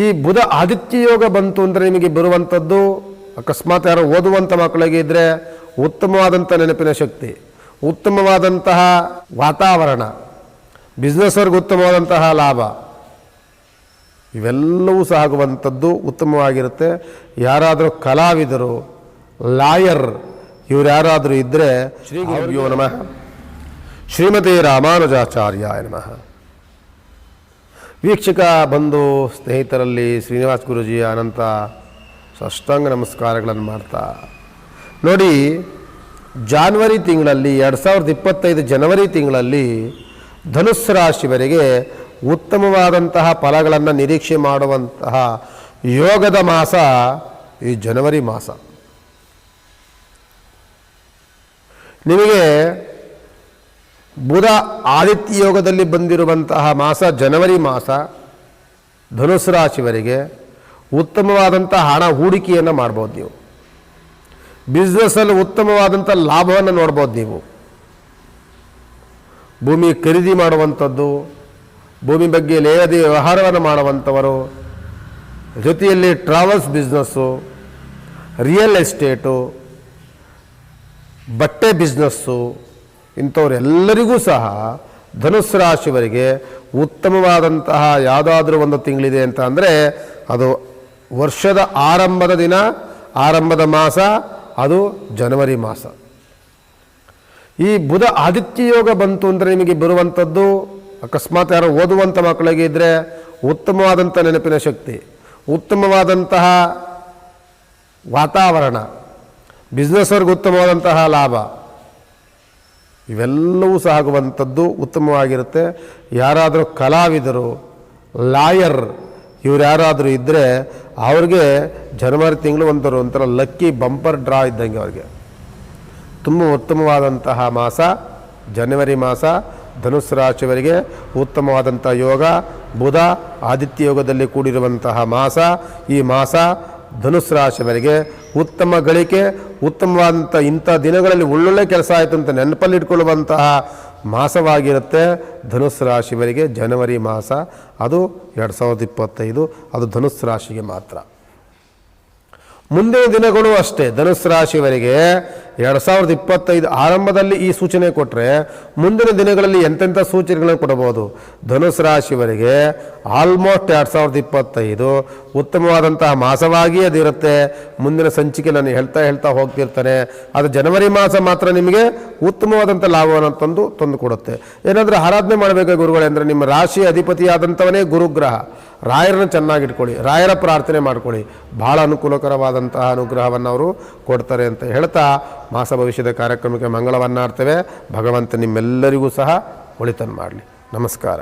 ಈ ಬುಧ ಆದಿತ್ಯ ಯೋಗ ಬಂತು ಅಂದರೆ ನಿಮಗೆ ಬರುವಂಥದ್ದು, ಅಕಸ್ಮಾತ್ ಯಾರೋ ಓದುವಂಥ ಮಕ್ಕಳಿಗೆ ಇದ್ದರೆ ಉತ್ತಮವಾದಂಥ ನೆನಪಿನ ಶಕ್ತಿ, ಉತ್ತಮವಾದಂತಹ ವಾತಾವರಣ, ಬಿಸ್ನೆಸ್ವರ್ಗೆ ಉತ್ತಮವಾದಂತಹ ಲಾಭ, ಇವೆಲ್ಲವೂ ಸಹ ಆಗುವಂಥದ್ದು ಉತ್ತಮವಾಗಿರುತ್ತೆ. ಯಾರಾದರೂ ಕಲಾವಿದರು, ಲಾಯರ್ ಇವರು ಯಾರಾದರೂ ಇದ್ದರೆ ಶ್ರೀ ಗುರುಭ್ಯೋ ನಮಃ, ಶ್ರೀಮತಿ ರಾಮಾನುಜಾಚಾರ್ಯಾಯ ನಮಃ. ವೀಕ್ಷಕ ಬಂಧು ಸ್ನೇಹಿತರಲ್ಲಿ ಶ್ರೀನಿವಾಸ್ ಗುರೂಜಿಯ ಅನಂತ ಸಾಷ್ಟಾಂಗ ನಮಸ್ಕಾರಗಳನ್ನು ಮಾಡ್ತಾ ನೋಡಿ, ಜಾನ್ವರಿ ತಿಂಗಳಲ್ಲಿ 2025 ಜನವರಿ ತಿಂಗಳಲ್ಲಿ ಧನುಸ್ಸು ರಾಶಿಯವರಿಗೆ ಉತ್ತಮವಾದಂತಹ ಫಲಗಳನ್ನು ನಿರೀಕ್ಷೆ ಮಾಡುವಂತಹ ಯೋಗದ ಮಾಸ ಈ ಜನವರಿ ಮಾಸ. ನಿಮಗೆ ಬುಧ ಆದಿತ್ಯ ಯೋಗದಲ್ಲಿ ಬಂದಿರುವಂತಹ ಮಾಸ ಜನವರಿ ಮಾಸ. ಧನುಸ್ಸು ರಾಶಿಯವರಿಗೆ ಉತ್ತಮವಾದಂಥ ಹಣ ಹೂಡಿಕೆಯನ್ನು ಮಾಡ್ಬೋದು. ನೀವು ಬಿಸ್ನೆಸ್ಸಲ್ಲಿ ಉತ್ತಮವಾದಂಥ ಲಾಭವನ್ನು ನೋಡ್ಬೋದು. ನೀವು ಭೂಮಿ ಖರೀದಿ ಮಾಡುವಂಥದ್ದು, ಭೂಮಿ ಬಗ್ಗೆ ಲೇಯದಿ ವ್ಯವಹಾರವನ್ನು ಮಾಡುವಂಥವರು, ಜೊತೆಯಲ್ಲಿ ಟ್ರಾವೆಲ್ಸ್ ಬಿಸ್ನೆಸ್ಸು, ರಿಯಲ್ ಎಸ್ಟೇಟು, ಬಟ್ಟೆ ಬಿಸ್ನೆಸ್ಸು, ಇಂಥವರೆಲ್ಲರಿಗೂ ಸಹ ಧನುಸ್ಸು ರಾಶಿಯವರಿಗೆ ಉತ್ತಮವಾದಂತಹ ಯಾವುದಾದ್ರೂ ಒಂದು ತಿಂಗಳಿದೆ ಅಂತ ಅಂದರೆ ಅದು ವರ್ಷದ ಆರಂಭದ ದಿನ, ಆರಂಭದ ಮಾಸ ಅದು ಜನವರಿ ಮಾಸ. ಈ ಬುಧ ಆದಿತ್ಯ ಯೋಗ ಬಂತು ಅಂದರೆ ನಿಮಗೆ ಬರುವಂಥದ್ದು, ಅಕಸ್ಮಾತ್ ಯಾರೋ ಓದುವಂಥ ಮಕ್ಕಳಿಗೆ ಇದ್ದರೆ ಉತ್ತಮವಾದಂಥ ನೆನಪಿನ ಶಕ್ತಿ, ಉತ್ತಮವಾದಂತಹ ವಾತಾವರಣ, ಬಿಸ್ನೆಸ್ವರ್ಗೆ ಉತ್ತಮವಾದಂತಹ ಲಾಭ, ಇವೆಲ್ಲವೂ ಸಹ ಆಗುವಂಥದ್ದು ಉತ್ತಮವಾಗಿರುತ್ತೆ. ಯಾರಾದರೂ ಕಲಾವಿದರು, ಲಾಯರ್ ಇವರು ಯಾರಾದರೂ ಇದ್ದರೆ ಅವ್ರಿಗೆ ಜನವರಿ ತಿಂಗಳು ಒಂಥರ ಲಕ್ಕಿ ಬಂಪರ್ ಡ್ರಾ ಇದ್ದಂಗೆ. ಅವ್ರಿಗೆ ತುಂಬ ಉತ್ತಮವಾದಂತಹ ಮಾಸ ಜನವರಿ ಮಾಸ. ಧನುಸ್ಸು ರಾಶಿಯವರಿಗೆ ಉತ್ತಮವಾದಂಥ ಯೋಗ, ಬುಧ ಆದಿತ್ಯ ಯೋಗದಲ್ಲಿ ಕೂಡಿರುವಂತಹ ಮಾಸ. ಈ ಮಾಸ ಧನುಸ್ಸು ರಾಶಿಯವರಿಗೆ ಉತ್ತಮ ಗಳಿಕೆ, ಉತ್ತಮವಾದಂಥ ಇಂಥ ದಿನಗಳಲ್ಲಿ ಒಳ್ಳೊಳ್ಳೆ ಕೆಲಸ ಆಯಿತು ಅಂತ ನೆನಪಲ್ಲಿಟ್ಕೊಳ್ಳುವಂತಹ ಮಾಸವಾಗಿರುತ್ತೆ. ಧನುಸ್ಸು ರಾಶಿಯವರಿಗೆ ಜನವರಿ ಮಾಸ ಅದು 2025, ಅದು ಧನುಸ್ಸು ರಾಶಿಗೆ ಮಾತ್ರ. ಮುಂದಿನ ದಿನಗಳು ಅಷ್ಟೇ. ಧನುಸ್ಸು ರಾಶಿಯವರಿಗೆ 2025 ಆರಂಭದಲ್ಲಿ ಈ ಸೂಚನೆ ಕೊಟ್ಟರೆ ಮುಂದಿನ ದಿನಗಳಲ್ಲಿ ಎಂತೆಂಥ ಸೂಚನೆಗಳನ್ನು ಕೊಡಬಹುದು. ಧನುಸ್ಸು ರಾಶಿಯವರಿಗೆ ಆಲ್ಮೋಸ್ಟ್ 2025 ಉತ್ತಮವಾದಂತಹ ಮಾಸವಾಗಿ ಅದಿರುತ್ತೆ. ಮುಂದಿನ ಸಂಚಿಕೆ ನಾನು ಹೇಳ್ತಾ ಹೋಗ್ತಿರ್ತಾನೆ. ಅದು ಜನವರಿ ಮಾಸ ಮಾತ್ರ ನಿಮಗೆ ಉತ್ತಮವಾದಂಥ ಲಾಭವನ್ನು ತಂದು ಕೊಡುತ್ತೆ. ಏನಾದರೂ ಆರಾಧನೆ ಮಾಡಬೇಕು ಗುರುಗಳೇ ಅಂದರೆ ನಿಮ್ಮ ರಾಶಿ ಅಧಿಪತಿಯಾದಂಥವನೇ ಗುರುಗ್ರಹ. ರಾಯರನ್ನು ಚೆನ್ನಾಗಿಟ್ಕೊಳ್ಳಿ, ರಾಯರ ಪ್ರಾರ್ಥನೆ ಮಾಡ್ಕೊಳ್ಳಿ, ಭಾಳ ಅನುಕೂಲಕರವಾದಂತಹ ಅನುಗ್ರಹವನ್ನು ಅವರು ಕೊಡ್ತಾರೆ ಅಂತ ಹೇಳ್ತಾ ಮಾಸ ಭವಿಷ್ಯದ ಕಾರ್ಯಕ್ರಮಕ್ಕೆ ಮಂಗಳವನ್ನಾಡ್ತೇವೆ. ಭಗವಂತ ನಿಮ್ಮೆಲ್ಲರಿಗೂ ಸಹ ಒಳಿತನ್ನು ಮಾಡಲಿ. ನಮಸ್ಕಾರ.